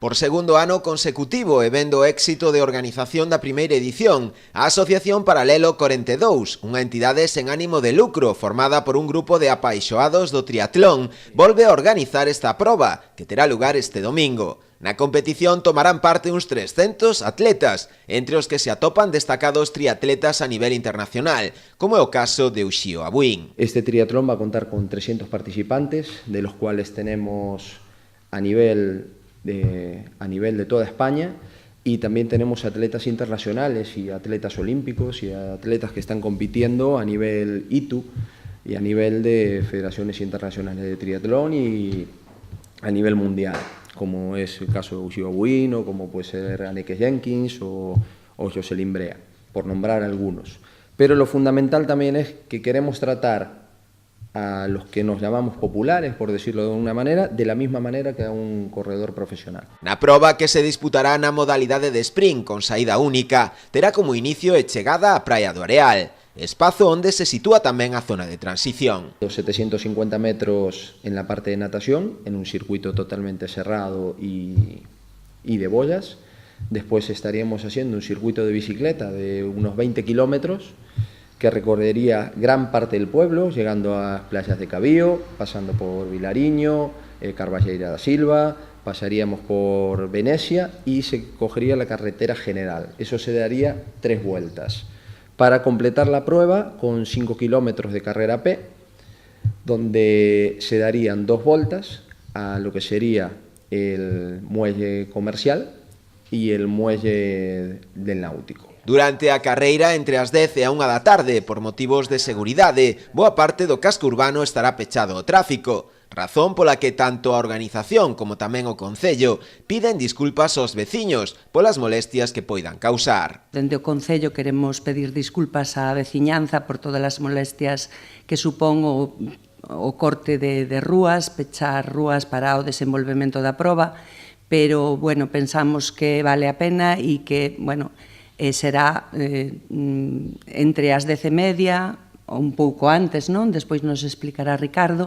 Por segundo ano consecutivo e vendo o éxito de organización da primeira edición, a Asociación Paralelo 42, unha entidade sen ánimo de lucro formada por un grupo de apaixoados do triatlón, volve a organizar esta proba, que terá lugar este domingo. Na competición tomarán parte uns 300 atletas, entre os que se atopan destacados triatletas a nivel internacional, como é o caso de Uxío Abuín. Este triatlón va a contar con 300 participantes, de los cuales tenemos a nivel de toda España, y también tenemos atletas internacionales y atletas olímpicos y atletas que están compitiendo a nivel ITU y a nivel de federaciones internacionales de triatlón y a nivel mundial, como es el caso de Uxío Abuín, o como puede ser Anneke Jenkins o Jocelyn Brea, por nombrar algunos. Pero lo fundamental también es que queremos tratar a los que nos llamamos populares, por decirlo de una manera, de la misma manera que a un corredor profesional. Na proba, que se disputará na modalidade de sprint con saída única, terá como inicio e chegada a Praia do Areal, espazo onde se sitúa tamén a zona de transición. 750 metros en la parte de natación, en un circuito totalmente cerrado y de boyas. Después estaríamos haciendo un circuito de bicicleta de unos 20 kilómetros, que recorrería gran parte del pueblo, llegando a las playas de Cabío, pasando por Vilariño, Carballeira da Silva, pasaríamos por Venecia y se cogería la carretera general. Eso se daría 3 vueltas. Para completar la prueba, con 5 kilómetros de carrera a pie, donde se darían 2 vueltas a lo que sería el muelle comercial y el muelle del náutico. Durante a carreira, entre as 10 e a 1 da tarde, por motivos de seguridade, boa parte do casco urbano estará pechado ao tráfico, razón pola que tanto a organización como tamén o Concello piden disculpas aos veciños polas molestias que poidan causar. Dende o Concello queremos pedir disculpas á veciñanza por todas as molestias que supón o corte de rúas, pechar rúas para o desenvolvemento da proba, pero, bueno, pensamos que vale a pena e que, bueno, será entre as 10:30 ou un pouco antes, non? Despois nos explicará Ricardo,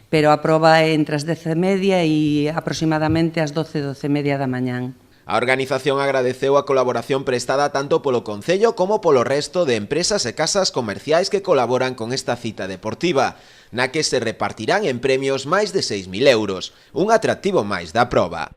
pero a proba é entre as 10:30 e aproximadamente as 12:30 da mañán. A organización agradeceu a colaboración prestada tanto polo Concello como polo resto de empresas e casas comerciais que colaboran con esta cita deportiva, na que se repartirán en premios máis de 6.000 euros, un atractivo máis da proba.